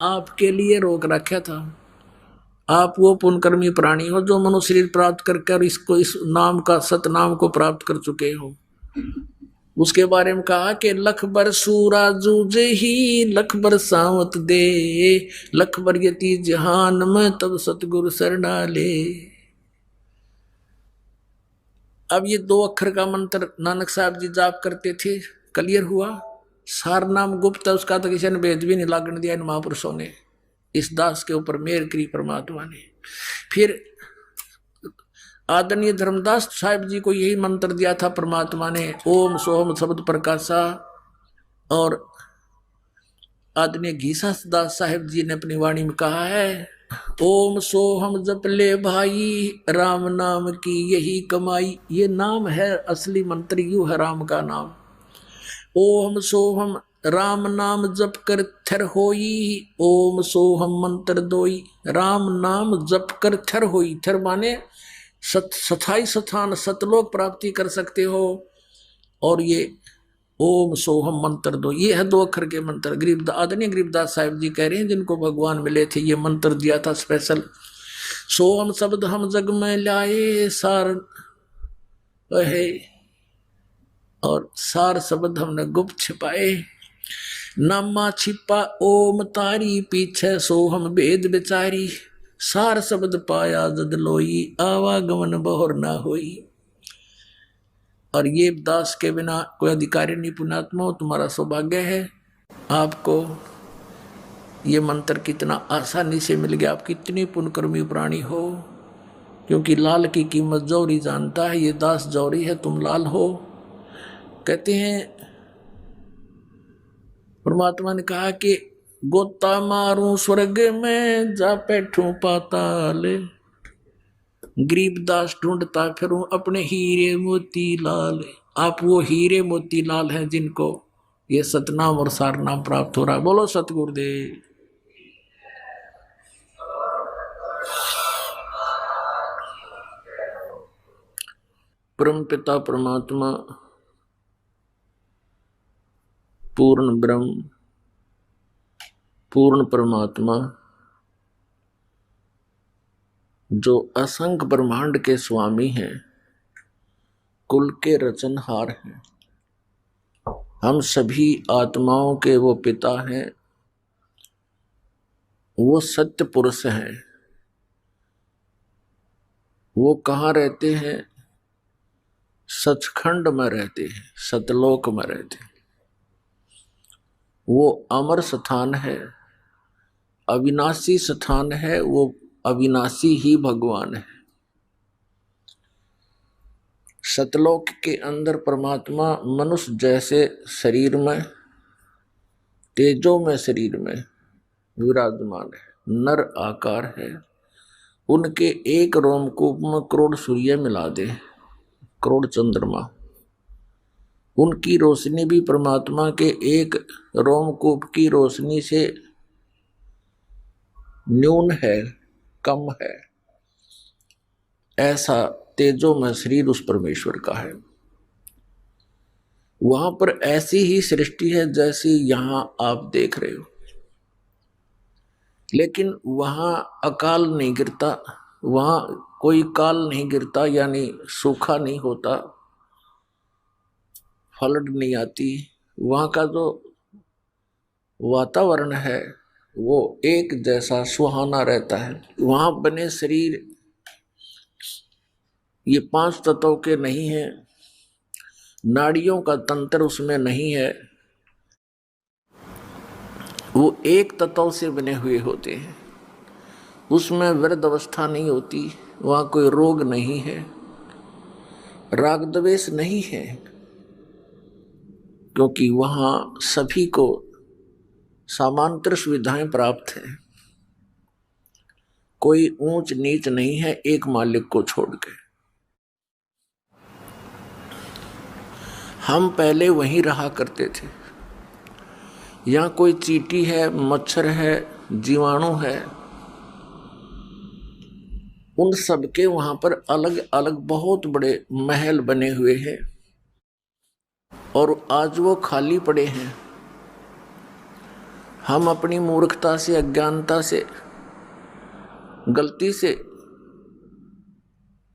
आपके लिए रोक रखा था। आप वो पुण्यकर्मी प्राणी हो जो मनुष्य शरीर प्राप्त करके इसको इस नाम का सतनाम को प्राप्त कर चुके हो। उसके बारे में कहा कि लख बर सूरा जूझे ही लख बर सावत दे, लख बर यति जहान में तब सतगुरु शरणा ले। अब ये 2 अक्षर का मंत्र नानक साहब जी जाप करते थे, क्लियर हुआ। सार नाम गुप्त है, उसका तो किसी ने भेद भी नहीं लागण दिया इन महापुरुषों ने। इस दास के ऊपर मेहर करी परमात्मा ने। फिर आदरणीय धर्मदास साहिब जी को यही मंत्र दिया था परमात्मा ने, ओम सोहम शब्द प्रकाशा। और आदरणीय घीसा दास साहिब जी ने अपनी वाणी में कहा है, ओम सोहम जप ले भाई राम नाम की यही कमाई। ये नाम है असली मंत्र, यू है राम का नाम। ओम सोहम राम नाम जप कर थर होई, ओम सोहम मंत्र दोई। राम नाम जप कर थर होई, थर माने सथाई स्थान सतलोक प्राप्ति कर सकते हो। और ये ओम सोहम मंत्र दो, ये है 2 अक्षर के मंत्र। गरीबदास आदरणीय गरीबदास साहिब जी कह रहे हैं जिनको भगवान मिले थे, ये मंत्र दिया था स्पेशल। सोहम शब्द हम जग में लाए सार है, और सार शब्द हमने गुप्त छिपाए। नामा छिपा ओम तारी पीछे सोहम भेद बेचारी, सार शब्द पाया जद लोई आवागमन बहुर ना होई। और ये दास के बिना कोई अधिकारी नहीं पुण्यात्मा हो, तुम्हारा सौभाग्य है। आपको ये मंत्र कितना आसानी से मिल गया, आप कितनी पुण्यकर्मी प्राणी हो। क्योंकि लाल की कीमत जौहरी जानता है, ये दास जौहरी है, तुम लाल हो। कहते हैं परमात्मा ने कहा कि गोता मारूं स्वर्ग में जा बैठूं पाताल, गरीबदास ढूंढता फिरूं अपने हीरे मोती लाल। आप वो हीरे मोती लाल हैं जिनको ये सतनाम और सारनाम प्राप्त हो रहा है। बोलो सतगुरुदेव। परम पिता परमात्मा पूर्ण ब्रह्म पूर्ण परमात्मा जो असंख्य ब्रह्मांड के स्वामी हैं, कुल के रचनहार हैं, हम सभी आत्माओं के वो पिता हैं, वो सत्य पुरुष हैं। वो कहाँ रहते हैं? सचखंड में रहते हैं, सतलोक में रहते हैं। वो अमर स्थान है, अविनाशी स्थान है, वो अविनाशी ही भगवान है। सतलोक के अंदर परमात्मा मनुष्य जैसे शरीर में, तेजो में शरीर में विराजमान है, नर आकार है। उनके एक रोमकूप में करोड़ सूर्य मिला दे, करोड़ चंद्रमा। उनकी रोशनी भी परमात्मा के एक रोमकूप की रोशनी से न्यून है, कम है। ऐसा तेजो में शरीर उस परमेश्वर का है। वहां पर ऐसी ही सृष्टि है जैसी यहां आप देख रहे हो, लेकिन वहां अकाल नहीं गिरता, वहां कोई काल नहीं गिरता, यानी सूखा नहीं होता, फ्लड नहीं आती। वहां का जो वातावरण है वो एक जैसा सुहाना रहता है। वहां बने शरीर ये 5 तत्वों के नहीं है, नाड़ियों का तंत्र उसमें नहीं है, वो एक तत्व से बने हुए होते हैं। उसमें वृद्ध अवस्था नहीं होती, वहां कोई रोग नहीं है, राग द्वेष नहीं है, क्योंकि वहां सभी को समांतर सुविधाएं प्राप्त हैं। कोई ऊंच नीच नहीं है एक मालिक को छोड़ के। हम पहले वहीं रहा करते थे। यहाँ कोई चींटी है, मच्छर है, जीवाणु है, उन सबके वहां पर अलग अलग बहुत बड़े महल बने हुए हैं, और आज वो खाली पड़े हैं। हम अपनी मूर्खता से, अज्ञानता से, गलती से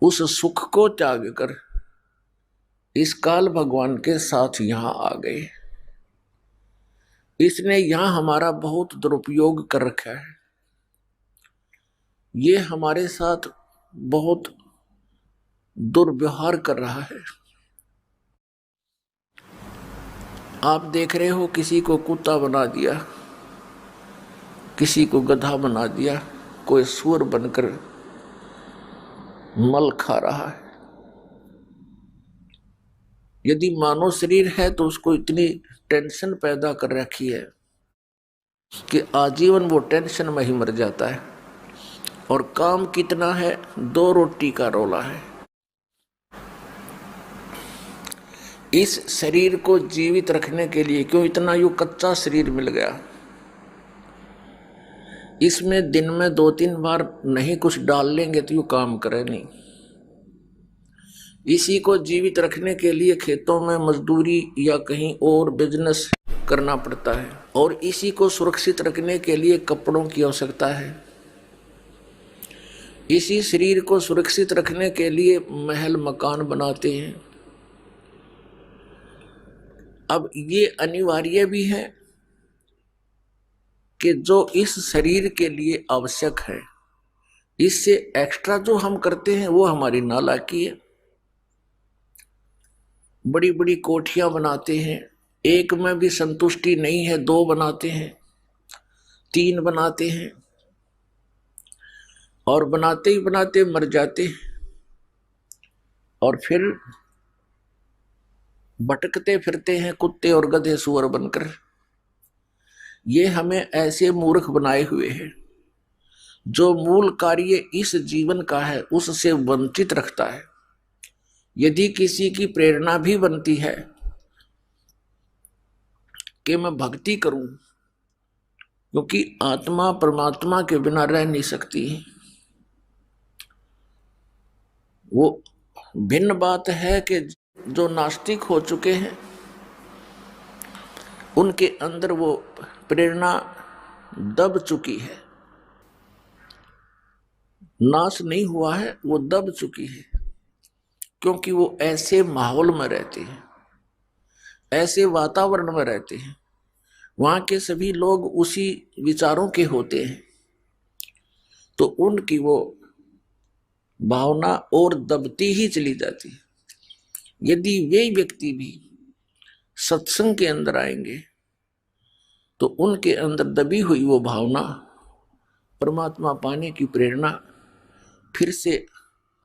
उस सुख को त्याग कर इस काल भगवान के साथ यहां आ गए। इसने यहां हमारा बहुत दुरुपयोग कर रखा है। ये हमारे साथ बहुत दुर्व्यवहार कर रहा है। आप देख रहे हो, किसी को कुत्ता बना दिया, किसी को गधा बना दिया, कोई सुअर बनकर मल खा रहा है। यदि मानव शरीर है तो उसको इतनी टेंशन पैदा कर रखी है कि आजीवन वो टेंशन में ही मर जाता है। और काम कितना है, 2 रोटी का रोला है। इस शरीर को जीवित रखने के लिए क्यों इतना यूं कच्चा शरीर मिल गया। इसमें दिन में 2-3 बार नहीं कुछ डाल लेंगे तो यूं काम करे नहीं। इसी को जीवित रखने के लिए खेतों में मजदूरी या कहीं और बिजनेस करना पड़ता है। और इसी को सुरक्षित रखने के लिए कपड़ों की आवश्यकता है। इसी शरीर को सुरक्षित रखने के लिए महल मकान बनाते हैं। अब ये अनिवार्य भी है कि जो इस शरीर के लिए आवश्यक है, इससे एक्स्ट्रा जो हम करते हैं वो हमारी नालायकी है। बड़ी बड़ी कोठियां बनाते हैं, एक में भी संतुष्टि नहीं है, 2 बनाते हैं, 3 बनाते हैं, और बनाते ही बनाते मर जाते हैं। और फिर भटकते फिरते हैं कुत्ते और गधे सुअर बनकर। ये हमें ऐसे मूर्ख बनाए हुए हैं। जो मूल कार्य इस जीवन का है उससे वंचित रखता है। यदि किसी की प्रेरणा भी बनती है कि मैं भक्ति करूं, क्योंकि आत्मा परमात्मा के बिना रह नहीं सकती। वो भिन्न बात है कि जो नास्तिक हो चुके हैं उनके अंदर वो प्रेरणा दब चुकी है। नाश नहीं हुआ है, वो दब चुकी है, क्योंकि वो ऐसे माहौल में रहते हैं, ऐसे वातावरण में रहते हैं, वहां के सभी लोग उसी विचारों के होते हैं, तो उनकी वो भावना और दबती ही चली जाती है। यदि वे व्यक्ति भी सत्संग के अंदर आएंगे तो उनके अंदर दबी हुई वो भावना, परमात्मा पाने की प्रेरणा फिर से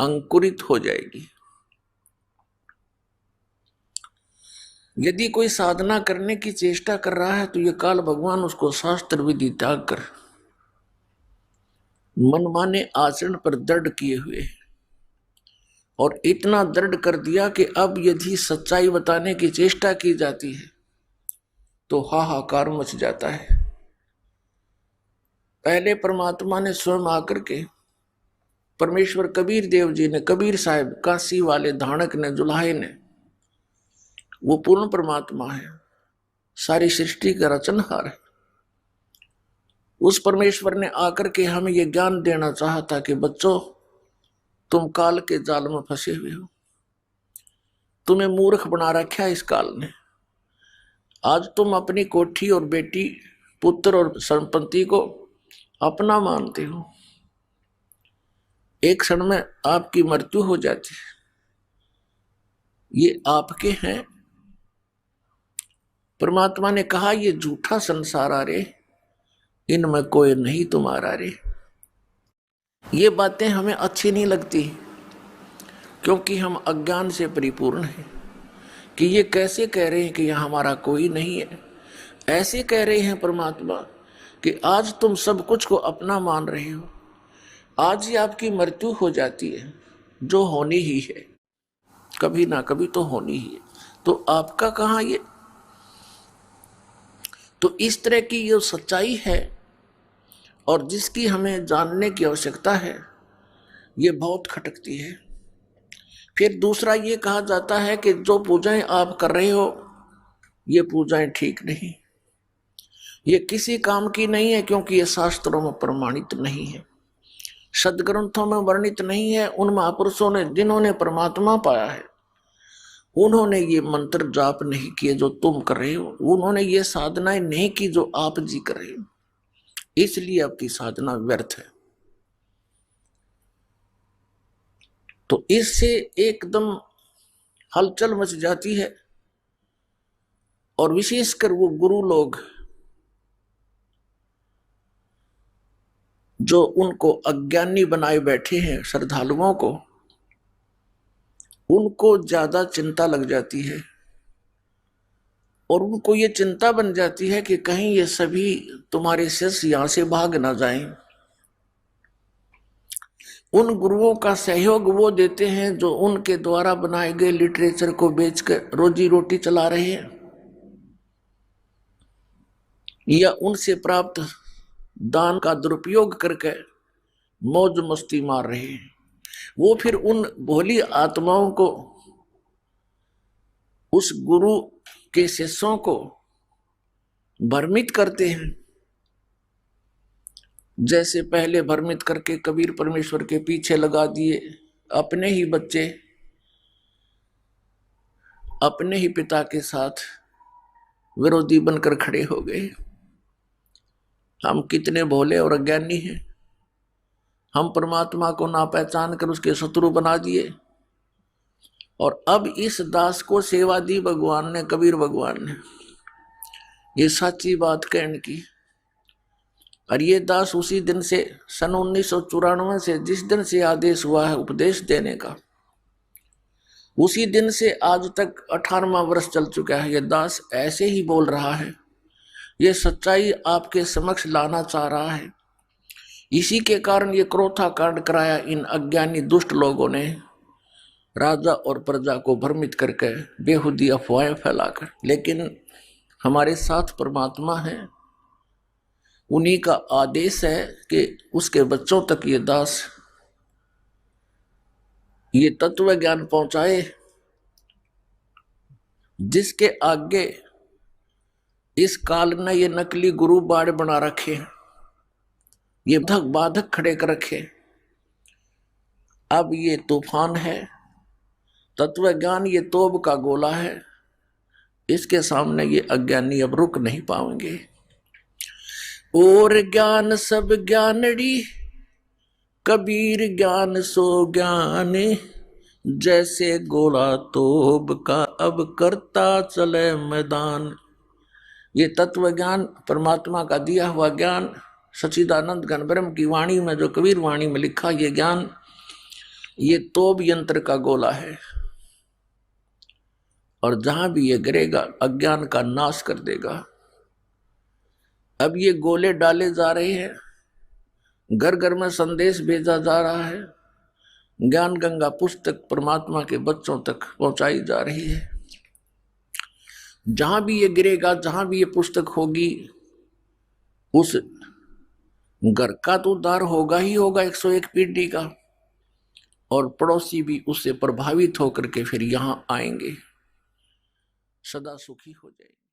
अंकुरित हो जाएगी। यदि कोई साधना करने की चेष्टा कर रहा है तो ये काल भगवान उसको शास्त्र विधि त्याग कर मनमाने आचरण पर दृढ़ किए हुए है। और इतना दृढ़ कर दिया कि अब यदि सच्चाई बताने की चेष्टा की जाती है तो हाहाकार मच जाता है। पहले परमात्मा ने स्वयं आकर के, परमेश्वर कबीर देव जी ने, कबीर साहब, काशी वाले धाणक ने, जुलाहे ने, वो पूर्ण परमात्मा है, सारी सृष्टि का रचनहार है। उस परमेश्वर ने आकर के हमें ये ज्ञान देना चाहा था कि बच्चों, तुम काल के जाल में फंसे हुए हो, तुम्हें मूर्ख बना रखा है इस काल ने। आज तुम अपनी कोठी और बेटी, पुत्र और संपत्ति को अपना मानते हो, एक क्षण में आपकी मृत्यु हो जाती है। ये आपके हैं। परमात्मा ने कहा ये झूठा संसार आ रे, इनमें कोई नहीं तुम्हारा रे। ये बातें हमें अच्छी नहीं लगती, क्योंकि हम अज्ञान से परिपूर्ण हैं कि ये कैसे कह रहे हैं कि यहाँ हमारा कोई नहीं है। ऐसे कह रहे हैं परमात्मा कि आज तुम सब कुछ को अपना मान रहे हो, आज ही आपकी मृत्यु हो जाती है, जो होनी ही है, कभी ना कभी तो होनी ही है, तो आपका कहाँ ये। तो इस तरह की ये सच्चाई है और जिसकी हमें जानने की आवश्यकता है, ये बहुत खटकती है। फिर दूसरा ये कहा जाता है कि जो पूजाएं आप कर रहे हो ये पूजाएं ठीक नहीं, ये किसी काम की नहीं है, क्योंकि ये शास्त्रों में प्रमाणित नहीं है, सदग्रंथों में वर्णित नहीं है। उन महापुरुषों ने जिन्होंने परमात्मा पाया है, उन्होंने ये मंत्र जाप नहीं किए जो तुम कर रहे हो, उन्होंने ये साधनाएं नहीं की जो आप जी कर रहे हो, इसलिए आपकी साधना व्यर्थ है। तो इससे एकदम हलचल मच जाती है। और विशेषकर वो गुरु लोग जो उनको अज्ञानी बनाए बैठे हैं, श्रद्धालुओं को, उनको ज्यादा चिंता लग जाती है। और उनको ये चिंता बन जाती है कि कहीं ये सभी तुम्हारे शिष्य यहां से भाग ना जाएं। उन गुरुओं का सहयोग वो देते हैं जो उनके द्वारा बनाए गए लिटरेचर को बेचकर रोजी रोटी चला रहे हैं, या उनसे प्राप्त दान का दुरुपयोग करके मौज मस्ती मार रहे हैं। वो फिर उन भोली आत्माओं को, उस गुरु के शिष्यों को भ्रमित करते हैं। जैसे पहले भ्रमित करके कबीर परमेश्वर के पीछे लगा दिए, अपने ही बच्चे अपने ही पिता के साथ विरोधी बनकर खड़े हो गए। हम कितने भोले और अज्ञानी हैं, हम परमात्मा को ना पहचान कर उसके शत्रु बना दिए। और अब इस दास को सेवा दी भगवान ने, कबीर भगवान ने, ये सच्ची बात कहने की। और ये दास उसी दिन से, सन 1994 से जिस दिन से आदेश हुआ है उपदेश देने का, उसी दिन से आज तक 18वां वर्ष चल चुका है। ये दास ऐसे ही बोल रहा है, ये सच्चाई आपके समक्ष लाना चाह रहा है। इसी के कारण ये क्रोथा कांड कराया इन अज्ञानी दुष्ट लोगों ने, राजा और प्रजा को भ्रमित करके बेहुदी अफवाहें फैलाकर। लेकिन हमारे साथ परमात्मा है, उन्हीं का आदेश है कि उसके बच्चों तक ये दास ये तत्व ज्ञान पहुंचाए, जिसके आगे इस काल ने ये नकली गुरु बाड़ बना रखे, ये बाधक खड़े कर रखे। अब ये तूफान है, तत्व ज्ञान ये तोब का गोला है, इसके सामने ये अज्ञानी अब रुक नहीं पाएंगे। और ज्ञान सब ज्ञानड़ी, कबीर ज्ञान सो ज्ञान, जैसे गोला तोब का अब करता चले मैदान। ये तत्व ज्ञान परमात्मा का दिया हुआ ज्ञान, सच्चिदानंद घन ब्रह्म की वाणी में, जो कबीर वाणी में लिखा, ये ज्ञान ये तोब यंत्र का गोला है, और जहां भी ये गिरेगा अज्ञान का नाश कर देगा। अब ये गोले डाले जा रहे हैं, घर घर में संदेश भेजा जा रहा है, ज्ञान गंगा पुस्तक परमात्मा के बच्चों तक पहुंचाई जा रही है। जहां भी ये गिरेगा, जहां भी ये पुस्तक होगी, उस घर का तो उद्धार होगा ही होगा 101 पीढ़ी का, और पड़ोसी भी उससे प्रभावित होकर के फिर यहां आएंगे, सदा सुखी हो जाएंगे।